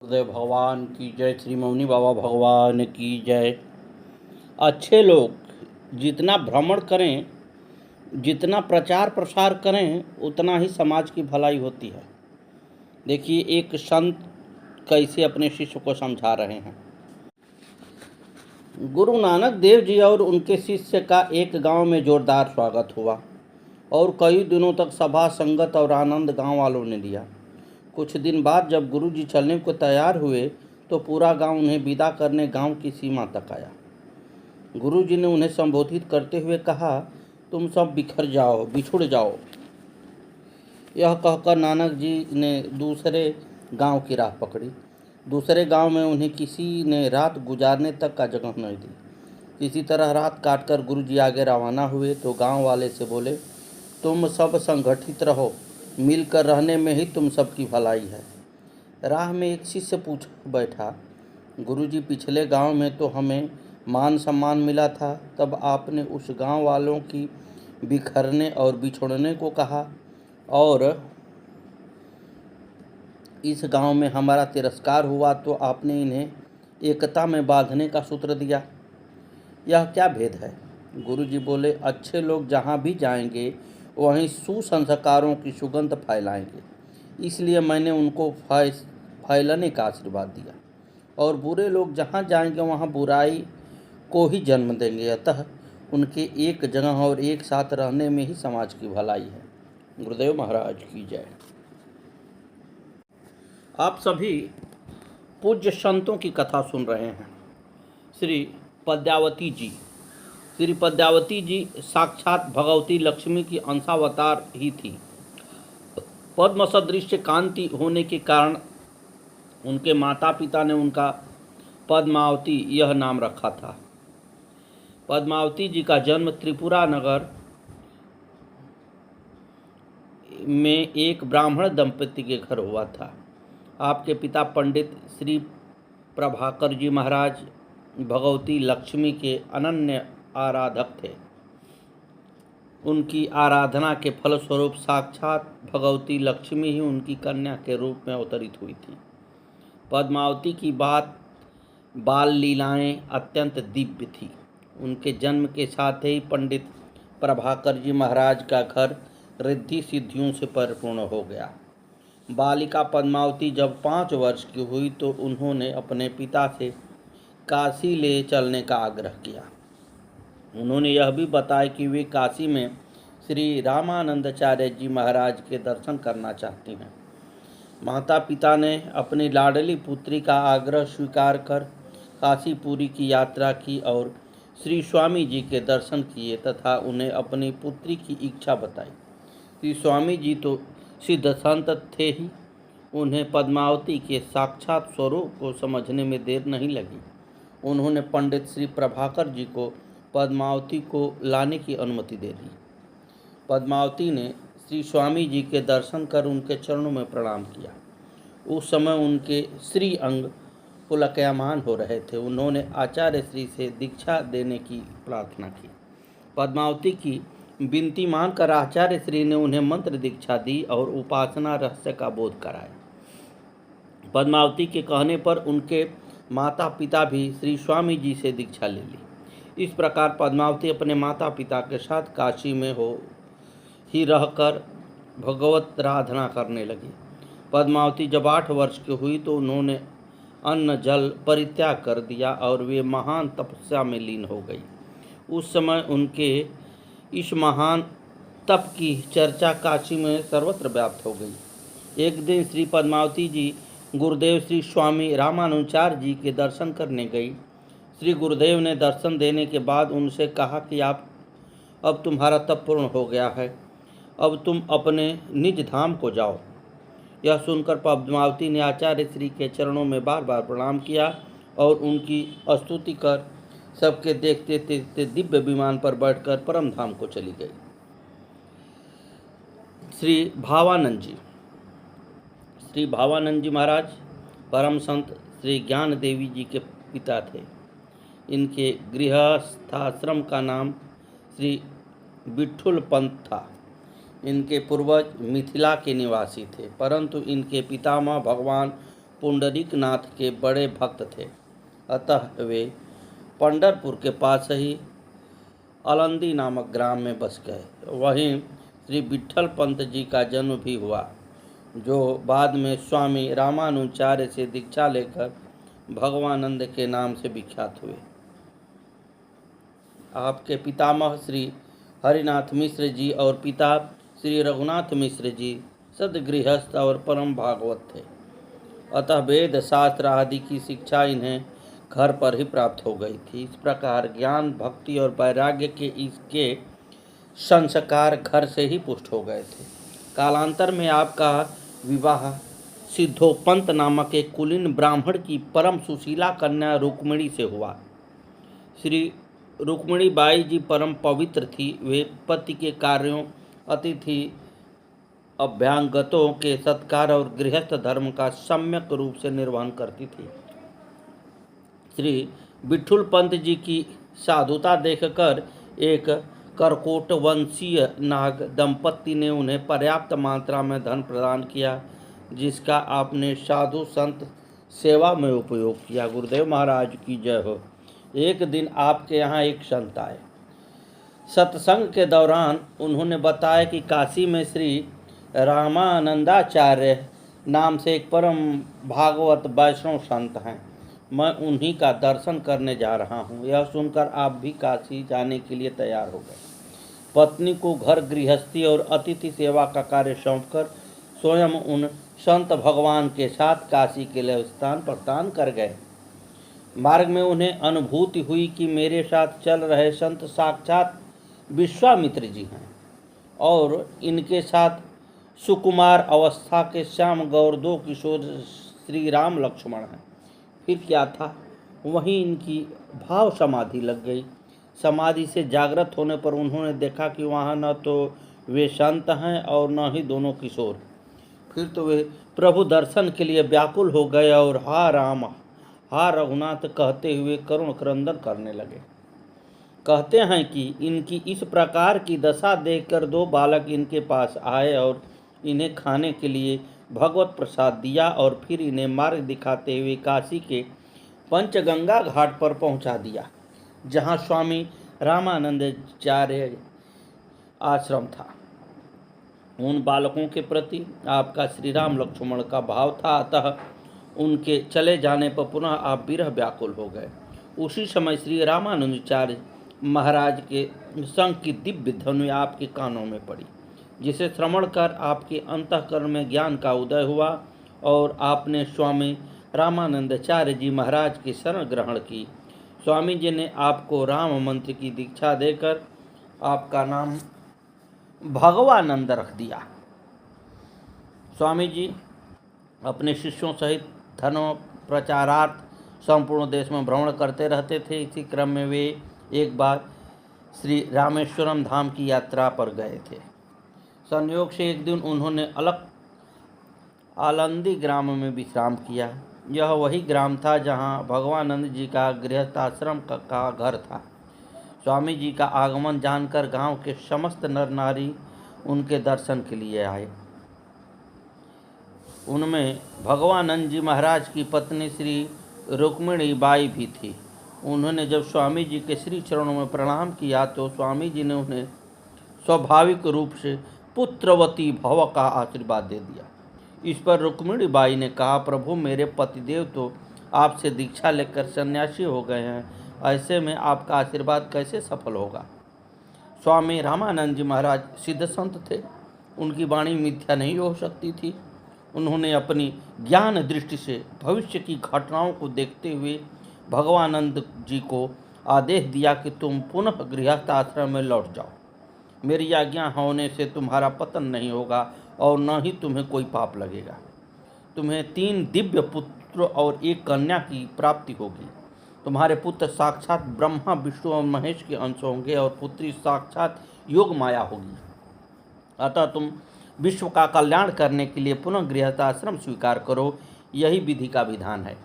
गुरुदेव भगवान की जय, श्री मौनी बाबा भगवान की जय। अच्छे लोग जितना भ्रमण करें, जितना प्रचार प्रसार करें, उतना ही समाज की भलाई होती है। देखिए एक संत कैसे अपने शिष्य को समझा रहे हैं। गुरु नानक देव जी और उनके शिष्य का एक गांव में जोरदार स्वागत हुआ और कई दिनों तक सभा संगत और आनंद गांव वालों ने लिया। कुछ दिन बाद जब गुरुजी चलने को तैयार हुए तो पूरा गांव उन्हें विदा करने गांव की सीमा तक आया। गुरुजी ने उन्हें संबोधित करते हुए कहा, तुम सब बिखर जाओ, बिछुड़ जाओ। यह कहकर नानक जी ने दूसरे गांव की राह पकड़ी। दूसरे गांव में उन्हें किसी ने रात गुजारने तक का जगह नहीं दी। किसी तरह रात काटकर गुरुजी आगे रवाना हुए तो गांव वाले से बोले, तुम सब संगठित रहो, मिलकर रहने में ही तुम सबकी भलाई है। राह में एक शिष्य पूछ बैठा, गुरुजी पिछले गांव में तो हमें मान सम्मान मिला था, तब आपने उस गांव वालों की बिखरने और बिछोड़ने को कहा और इस गांव में हमारा तिरस्कार हुआ तो आपने इन्हें एकता में बांधने का सूत्र दिया। यह क्या भेद है? गुरुजी बोले, अच्छे लोग जहाँ भी जाएंगे वहीं सुसंस्कारों की सुगंध फैलाएंगे, इसलिए मैंने उनको फैलने का आशीर्वाद दिया। और बुरे लोग जहाँ जाएंगे वहाँ बुराई को ही जन्म देंगे। अतः उनके एक जगह और एक साथ रहने में ही समाज की भलाई है। गुरुदेव महाराज की जय। आप सभी पूज्य संतों की कथा सुन रहे हैं। श्री पद्मावती जी साक्षात भगवती लक्ष्मी की अंशावतार ही थी। पद्म सदृश कांति होने के कारण उनके माता पिता ने उनका पद्मावती यह नाम रखा था। पद्मावती जी का जन्म त्रिपुरा नगर में एक ब्राह्मण दंपति के घर हुआ था। आपके पिता पंडित श्री प्रभाकर जी महाराज भगवती लक्ष्मी के अनन्य आराधक थे। उनकी आराधना के फलस्वरूप साक्षात भगवती लक्ष्मी ही उनकी कन्या के रूप में अवतरित हुई थी। पद्मावती की बाल लीलाएं अत्यंत दिव्य थी। उनके जन्म के साथ ही पंडित प्रभाकर जी महाराज का घर रिद्धि सिद्धियों से परिपूर्ण हो गया। बालिका पद्मावती जब 5 वर्ष की हुई तो उन्होंने अपने पिता से काशी ले चलने का आग्रह किया। उन्होंने यह भी बताया कि वे काशी में श्री रामानंदाचार्य जी महाराज के दर्शन करना चाहती हैं। माता पिता ने अपनी लाडली पुत्री का आग्रह स्वीकार कर काशीपुरी की यात्रा की और श्री स्वामी जी के दर्शन किए तथा उन्हें अपनी पुत्री की इच्छा बताई। श्री स्वामी जी तो सिद्ध संत थे ही, उन्हें पद्मावती के साक्षात स्वरूप को समझने में देर नहीं लगी। उन्होंने पंडित श्री प्रभाकर जी को पद्मावती को लाने की अनुमति दे दी। पद्मावती ने श्री स्वामी जी के दर्शन कर उनके चरणों में प्रणाम किया। उस समय उनके श्री अंग पुलकायमान हो रहे थे। उन्होंने आचार्य श्री से दीक्षा देने की प्रार्थना की। पद्मावती की विनती मानकर आचार्य श्री ने उन्हें मंत्र दीक्षा दी और उपासना रहस्य का बोध कराया। पद्मावती के कहने पर उनके माता पिता भी श्री स्वामी जी से दीक्षा ले ली। इस प्रकार पद्मावती अपने माता पिता के साथ काशी में ही रहकर भगवत आराधना करने लगी। पद्मावती जब 8 वर्ष की हुई तो उन्होंने अन्न जल परित्याग कर दिया और वे महान तपस्या में लीन हो गई। उस समय उनके इस महान तप की चर्चा काशी में सर्वत्र व्याप्त हो गई। एक दिन श्री पद्मावती जी गुरुदेव श्री स्वामी रामानुचार्य जी के दर्शन करने गई। श्री गुरुदेव ने दर्शन देने के बाद उनसे कहा कि अब तुम्हारा तप पूर्ण हो गया है, अब तुम अपने निज धाम को जाओ। यह सुनकर पद्मावती ने आचार्य श्री के चरणों में बार बार प्रणाम किया और उनकी स्तुति कर सबके देखते देखते दिव्य विमान पर बैठकर परम धाम को चली गई। श्री भावानंद जी महाराज परम संत श्री ज्ञान देवी जी के पिता थे। इनके गृहस्थाश्रम का नाम श्री विठुल पंत था। इनके पूर्वज मिथिला के निवासी थे, परंतु इनके पितामह भगवान पुंडरीक नाथ के बड़े भक्त थे, अतः वे पंढरपुर के पास ही अलंदी नामक ग्राम में बस गए। वहीं श्री विट्ठल पंत जी का जन्म भी हुआ, जो बाद में स्वामी रामानुजाचार्य से दीक्षा लेकर भगवानंद के नाम से विख्यात हुए। आपके पितामह श्री हरिनाथ मिश्र जी और पिता श्री रघुनाथ मिश्र जी सदगृहस्थ और परम भागवत थे, अतः वेद शास्त्र आदि की शिक्षा इन्हें घर पर ही प्राप्त हो गई थी। इस प्रकार ज्ञान, भक्ति और वैराग्य के इसके संस्कार घर से ही पुष्ट हो गए थे। कालांतर में आपका विवाह सिद्धोपंत नामक एक कुलीन ब्राह्मण की परम सुशीला कन्या रुक्मिणी से हुआ। श्री रुक्मिणी बाई जी परम पवित्र थी। वे पति के कार्यों, अतिथि अभ्यांगतों के सत्कार और गृहस्थ धर्म का सम्यक रूप से निर्वहन करती थी। श्री विट्ठल पंत जी की साधुता देखकर एक करकोट वंशीय नाग दंपत्ति ने उन्हें पर्याप्त मात्रा में धन प्रदान किया, जिसका आपने साधु संत सेवा में उपयोग किया। गुरुदेव महाराज की जय हो। एक दिन आपके यहाँ एक संत आए। सत्संग के दौरान उन्होंने बताया कि काशी में श्री रामानंदाचार्य नाम से एक परम भागवत वैष्णव संत हैं। मैं उन्हीं का दर्शन करने जा रहा हूँ। यह सुनकर आप भी काशी जाने के लिए तैयार हो गए। पत्नी को घर गृहस्थी और अतिथि सेवा का कार्य सौंपकर स्वयं उन संत भगवान के साथ काशी के लिए स्थान प्रस्थान कर गए। मार्ग में उन्हें अनुभूति हुई कि मेरे साथ चल रहे संत साक्षात विश्वामित्र जी हैं और इनके साथ सुकुमार अवस्था के श्याम गौर दो किशोर श्री राम लक्ष्मण हैं। फिर क्या था, वहीं इनकी भाव समाधि लग गई। समाधि से जागृत होने पर उन्होंने देखा कि वहाँ न तो वे संत हैं और न ही दोनों किशोर। फिर तो वे प्रभु दर्शन के लिए व्याकुल हो गए और हा राम, हा रघुनाथ कहते हुए करुण क्रंदन करने लगे। कहते हैं कि इनकी इस प्रकार की दशा देखकर दो बालक इनके पास आए और इन्हें खाने के लिए भगवत प्रसाद दिया और फिर इन्हें मार्ग दिखाते हुए काशी के पंचगंगा घाट पर पहुंचा दिया, जहां स्वामी रामानंदाचार्य आश्रम था। उन बालकों के प्रति आपका श्री राम लक्ष्मण का भाव था, अतः उनके चले जाने पर पुनः आप विरह व्याकुल हो गए। उसी समय श्री रामानंदाचार्य महाराज के संग की दिव्य ध्वनि आपके कानों में पड़ी, जिसे श्रवण कर आपके अंतःकरण में ज्ञान का उदय हुआ और आपने स्वामी रामानंदाचार्य जी महाराज की शरण ग्रहण की। स्वामी जी ने आपको राम मंत्र की दीक्षा देकर आपका नाम भगवानंद रख दिया। स्वामी जी अपने शिष्यों सहित धर्म प्रचारार्थ संपूर्ण देश में भ्रमण करते रहते थे। इसी क्रम में वे एक बार श्री रामेश्वरम धाम की यात्रा पर गए थे। संयोग से एक दिन उन्होंने आलंदी ग्राम में विश्राम किया। यह वही ग्राम था जहाँ भगवानंद जी का गृहस्थाश्रम का घर था। स्वामी जी का आगमन जानकर गांव के समस्त नर नारी उनके दर्शन के लिए आए। उनमें भगवानंद जी महाराज की पत्नी श्री रुक्मिणी बाई भी थी। उन्होंने जब स्वामी जी के श्री चरणों में प्रणाम किया तो स्वामी जी ने उन्हें स्वाभाविक रूप से पुत्रवती भव का आशीर्वाद दे दिया। इस पर रुक्मिणी बाई ने कहा, प्रभु मेरे पतिदेव तो आपसे दीक्षा लेकर सन्यासी हो गए हैं, ऐसे में आपका आशीर्वाद कैसे सफल होगा। स्वामी रामानंद जी महाराज सिद्ध संत थे, उनकी वाणी मिथ्या नहीं हो सकती थी। उन्होंने अपनी ज्ञान दृष्टि से भविष्य की घटनाओं को देखते हुए भगवानंद जी को आदेश दिया कि तुम पुनः गृहस्थ आश्रम में लौट जाओ। मेरी आज्ञा होने से तुम्हारा पतन नहीं होगा और न ही तुम्हें कोई पाप लगेगा। तुम्हें 3 दिव्य पुत्र और 1 कन्या की प्राप्ति होगी। तुम्हारे पुत्र साक्षात ब्रह्मा, विष्णु और महेश के अंश होंगे और पुत्री साक्षात योग माया होगी। अतः तुम विश्व का कल्याण करने के लिए पुनः गृहस्थाश्रम स्वीकार करो, यही विधि का विधान है।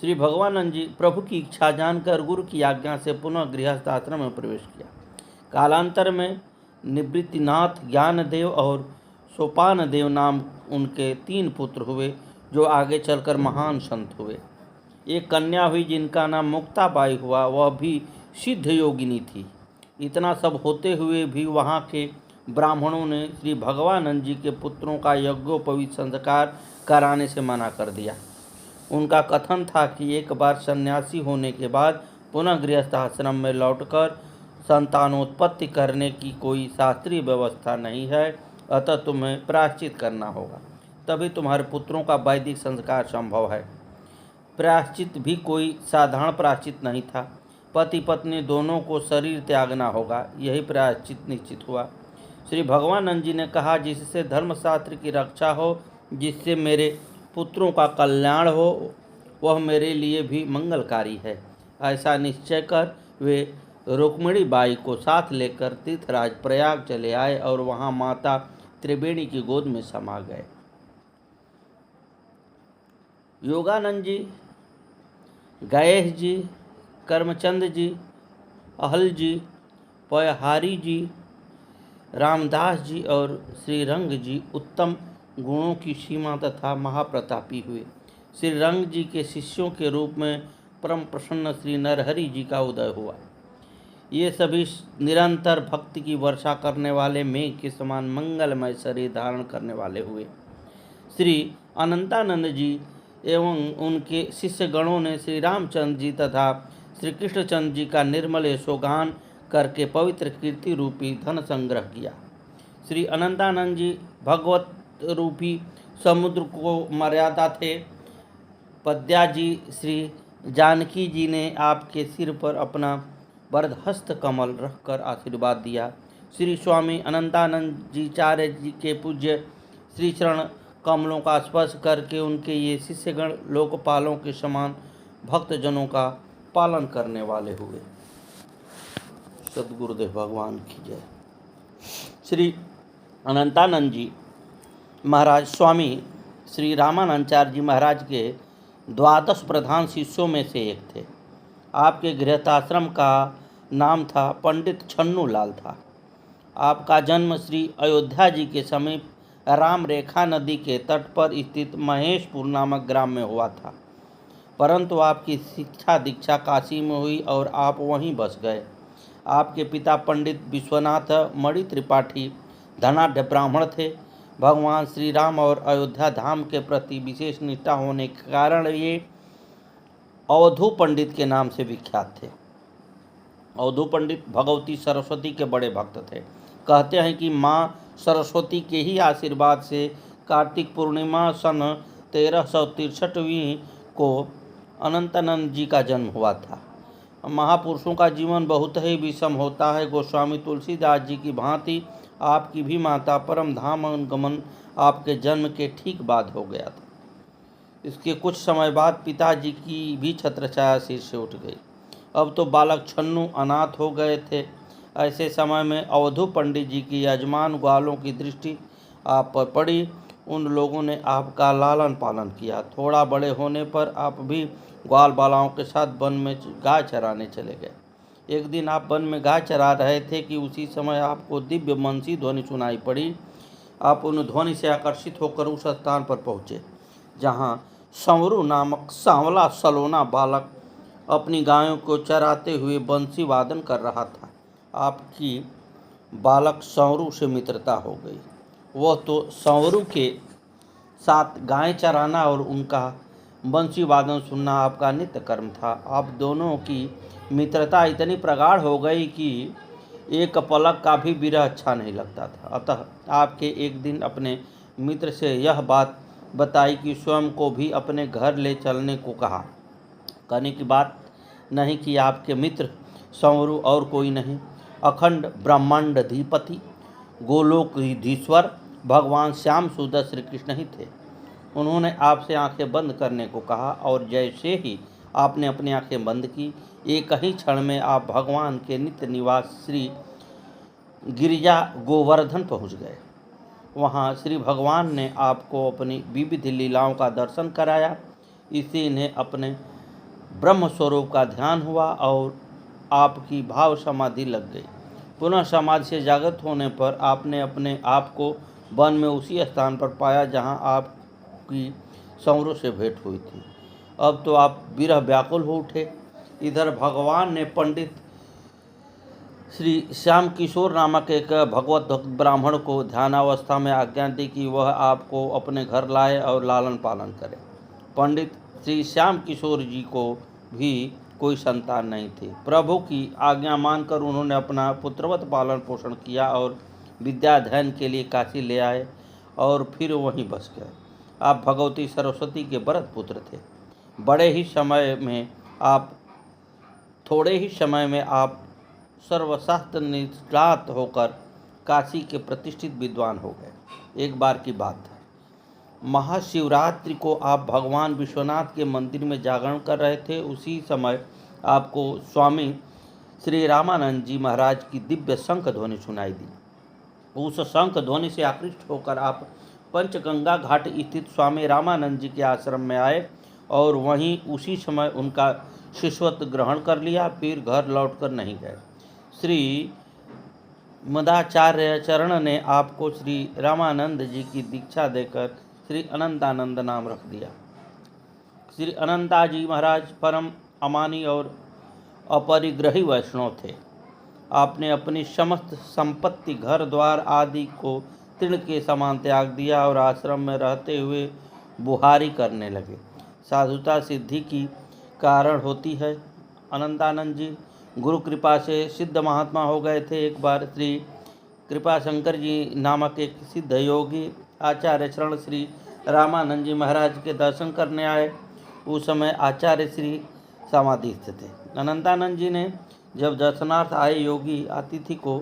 श्री भगवानंद जी प्रभु की इच्छा जानकर गुरु की आज्ञा से पुनः गृहस्थाश्रम में प्रवेश किया। कालांतर में निवृत्तिनाथ, ज्ञानदेव और सोपानदेव नाम उनके 3 पुत्र हुए, जो आगे चलकर महान संत हुए। एक कन्या हुई जिनका नाम मुक्ताबाई हुआ, वह भी सिद्ध योगिनी थी। इतना सब होते हुए भी वहाँ के ब्राह्मणों ने श्री भगवानंद जी के पुत्रों का यज्ञोपवीत संस्कार कराने से मना कर दिया। उनका कथन था कि एक बार सन्यासी होने के बाद पुनः गृहस्थ आश्रम में लौटकर संतानोत्पत्ति करने की कोई शास्त्रीय व्यवस्था नहीं है, अतः तुम्हें प्रायश्चित करना होगा, तभी तुम्हारे पुत्रों का वैदिक संस्कार संभव है। प्रायश्चित भी कोई साधारण प्रायश्चित नहीं था। पति पत्नी दोनों को शरीर त्यागना होगा, यही प्रायश्चित निश्चित हुआ। श्री भगवानंद जी ने कहा, जिससे धर्मशास्त्र की रक्षा हो, जिससे मेरे पुत्रों का कल्याण हो, वह मेरे लिए भी मंगलकारी है। ऐसा निश्चय कर वे रुक्मिणी बाई को साथ लेकर तीर्थराज प्रयाग चले आए और वहाँ माता त्रिवेणी की गोद में समा गए। योगानंद जी, गणेश जी, कर्मचंद जी, अहल जी, पयहारी जी, रामदास जी और श्रीरंग जी उत्तम गुणों की सीमा तथा महाप्रतापी हुए। श्रीरंग जी के शिष्यों के रूप में परम प्रसन्न श्री नरहरि जी का उदय हुआ। ये सभी निरंतर भक्ति की वर्षा करने वाले मेघ के समान मंगलमय शरीर धारण करने वाले हुए। श्री अनंतानंद जी एवं उनके शिष्य गणों ने श्री रामचंद्र जी तथा श्री कृष्णचंद्र जी का निर्मल यशोगान करके पवित्र कीर्ति रूपी धन संग्रह किया। श्री अनंतानंद जी भगवत रूपी समुद्र को मर्यादा थे। पद्या जी श्री जानकी जी ने आपके सिर पर अपना वरदहस्त कमल रखकर आशीर्वाद दिया। श्री स्वामी अनंतानंद जी चार्य जी के पूज्य श्री चरण कमलों का स्पर्श करके उनके ये शिष्यगण लोकपालों के समान भक्तजनों का पालन करने वाले हुए। सद्गुरुदेव भगवान की जय। श्री अनंतानंद जी महाराज स्वामी श्री रामानंदाचार्य जी महाराज के 12 प्रधान शिष्यों में से एक थे। आपके गृहस्थाश्रम का नाम था पंडित छन्नू लाल था। आपका जन्म श्री अयोध्या जी के समीप राम रेखा नदी के तट पर स्थित महेशपुर नामक ग्राम में हुआ था, परंतु आपकी शिक्षा दीक्षा काशी में हुई और आप वहीं बस गए। आपके पिता पंडित विश्वनाथ मणि त्रिपाठी धनाढ्य ब्राह्मण थे। भगवान श्री राम और अयोध्या धाम के प्रति विशेष निष्ठा होने के कारण ये अवधू पंडित के नाम से विख्यात थे। अवधू पंडित भगवती सरस्वती के बड़े भक्त थे। कहते हैं कि माँ सरस्वती के ही आशीर्वाद से कार्तिक पूर्णिमा सन 1363 को अनंतानंद जी का जन्म हुआ था। महापुरुषों का जीवन बहुत ही विषम होता है। गोस्वामी तुलसीदास जी की भांति आपकी भी माता परम धाम गमन आपके जन्म के ठीक बाद हो गया था। इसके कुछ समय बाद पिताजी की भी छत्रछाया सिर से उठ गई। अब तो बालक छन्नू अनाथ हो गए थे। ऐसे समय में अवधू पंडित जी की यजमान ग्वालों की दृष्टि आप पर पड़ी। उन लोगों ने आपका लालन पालन किया। थोड़ा बड़े होने पर आप भी ग्वाल बालाओं के साथ वन में गाय चराने चले गए। एक दिन आप वन में गाय चरा रहे थे कि उसी समय आपको दिव्य मनसी ध्वनि सुनाई पड़ी। आप उन ध्वनि से आकर्षित होकर उस स्थान पर पहुँचे जहाँ संवरू नामक सांवला सलोना बालक अपनी गायों को चराते हुए बंसी वादन कर रहा था। आपकी बालक संवरू से मित्रता हो गई। वह तो संवरू के साथ गाय चराना और उनका बंसी वादन सुनना आपका नित्य कर्म था। आप दोनों की मित्रता इतनी प्रगाढ़ हो गई कि एक पलक का भी विरह अच्छा नहीं लगता था। अतः आपके एक दिन अपने मित्र से यह बात बताई कि स्वयं को भी अपने घर ले चलने को कहा। कहने की बात नहीं कि आपके मित्र संवरू और कोई नहीं, अखंड ब्रह्मांडाधिपति गोलोकधीश्वर भगवान श्याम सुंदर श्री कृष्ण ही थे। उन्होंने आपसे आंखें बंद करने को कहा और जैसे ही आपने अपनी आंखें बंद की, एक ही क्षण में आप भगवान के नित्य निवास श्री गिरिजा गोवर्धन पहुंच गए। वहां श्री भगवान ने आपको अपनी विविध लीलाओं का दर्शन कराया। इसी इन्हें अपने ब्रह्म स्वरूप का ध्यान हुआ और आपकी भाव समाधि लग गई। पुनः समाधि से जागृत होने पर आपने अपने आप को वन में उसी स्थान पर पाया जहां आपकी संवरों से भेंट हुई थी। अब तो आप विरह व्याकुल हो उठे। इधर भगवान ने पंडित श्री श्याम किशोर नामक एक भगवत भक्त ब्राह्मण को ध्यानावस्था में आज्ञा दी कि वह आपको अपने घर लाए और लालन पालन करे। पंडित श्री श्याम किशोर जी को भी कोई संतान नहीं थी। प्रभु की आज्ञा मानकर उन्होंने अपना पुत्रवत पालन पोषण किया और विद्या अध्ययन के लिए काशी ले आए और फिर वहीं बस गए। आप भगवती सरस्वती के वरद पुत्र थे। थोड़े ही समय में आप सर्वशास्त्र निष्णात होकर काशी के प्रतिष्ठित विद्वान हो गए। एक बार की बात है, महाशिवरात्रि को आप भगवान विश्वनाथ के मंदिर में जागरण कर रहे थे। उसी समय आपको स्वामी श्री रामानंद जी महाराज की दिव्य शंख ध्वनि सुनाई दी। उस शंख ध्वनि से आकृष्ट होकर आप पंचगंगा घाट स्थित स्वामी रामानंद जी के आश्रम में आए और वहीं उसी समय उनका शिष्यत्व ग्रहण कर लिया। फिर घर लौटकर नहीं गए। श्री मदाचार्य चरण ने आपको श्री रामानंद जी की दीक्षा देकर श्री अनंतानंद नाम रख दिया। श्री अनंता जी महाराज परम अमानी और अपरिग्रही वैष्णव थे। आपने अपनी समस्त संपत्ति, घर द्वार आदि को तृण के समान त्याग दिया और आश्रम में रहते हुए बुहारी करने लगे। साधुता सिद्धि की कारण होती है। अनंतानंद जी गुरु कृपा से सिद्ध महात्मा हो गए थे। एक बार श्री कृपाशंकर जी नामक एक सिद्ध योगी आचार्य चरण श्री रामानंद जी महाराज के दर्शन करने आए। उस समय आचार्य श्री समाधिस्थ थे। अनंतानंद जी ने जब दर्शनार्थ आए योगी अतिथि को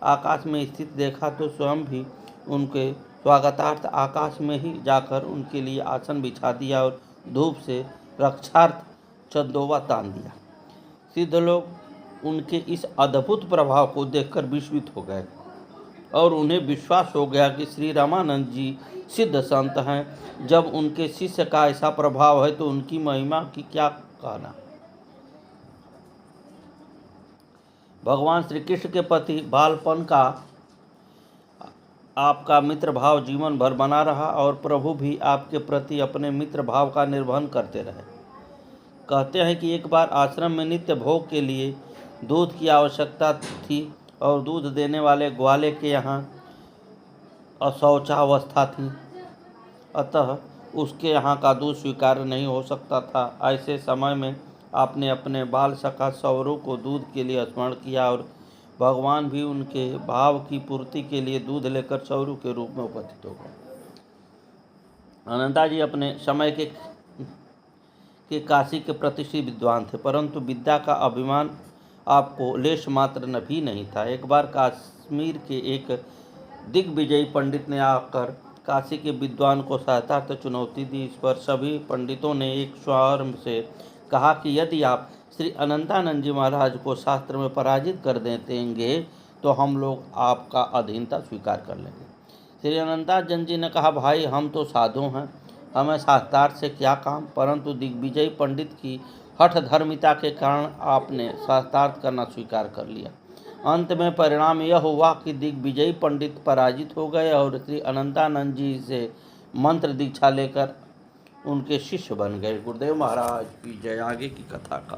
आकाश में स्थित देखा तो स्वयं भी उनके स्वागतार्थ आकाश में ही जाकर उनके लिए आसन बिछा दिया और धूप से रक्षार्थ चंदोवा तान दिया। सिद्ध लोग उनके इस अद्भुत प्रभाव को देखकर विस्मित हो गए और उन्हें विश्वास हो गया कि श्री रामानंद जी सिद्ध संत हैं। जब उनके शिष्य का ऐसा प्रभाव है तो उनकी महिमा की क्या कहना। भगवान श्री कृष्ण के प्रति बालपन का आपका मित्र भाव जीवन भर बना रहा और प्रभु भी आपके प्रति अपने मित्र भाव का निर्वहन करते रहे। कहते हैं कि एक बार आश्रम में नित्य भोग के लिए दूध की आवश्यकता थी और दूध देने वाले ग्वाले के यहाँ अशौचावस्था थी, अतः उसके यहाँ का दूध स्वीकार नहीं हो सकता था। ऐसे समय में आपने अपने बाल सखा सौरों को दूध के लिए स्मरण किया और भगवान भी उनके भाव की पूर्ति के लिए दूध लेकर सौरू के रूप में उपस्थित हो गए। अनंता जी अपने समय के काशी के प्रतिष्ठित विद्वान थे, परंतु विद्या का अभिमान आपको लेश मात्र भी नहीं था। एक बार कश्मीर के एक दिग्विजयी पंडित ने आकर काशी के विद्वान को सहायता चुनौती दी। इस पर सभी पंडितों ने एक स्वर से कहा कि यदि आप श्री अनंतानंद जी महाराज को शास्त्र में पराजित कर देंगे तो हम लोग आपका अधीनता स्वीकार कर लेंगे। श्री अनंतानंद जी ने कहा, भाई हम तो साधु हैं, हमें शास्त्रार्थ से क्या काम। परंतु दिग्विजयी पंडित की हठ धर्मिता के कारण आपने शास्त्रार्थ करना स्वीकार कर लिया। अंत में परिणाम यह हुआ कि दिग्विजयी पंडित पराजित हो गए और श्री अनंतानंद जी से मंत्र दीक्षा लेकर उनके शिष्य बन गए। गुरुदेव महाराज की जय। आगे की कथा का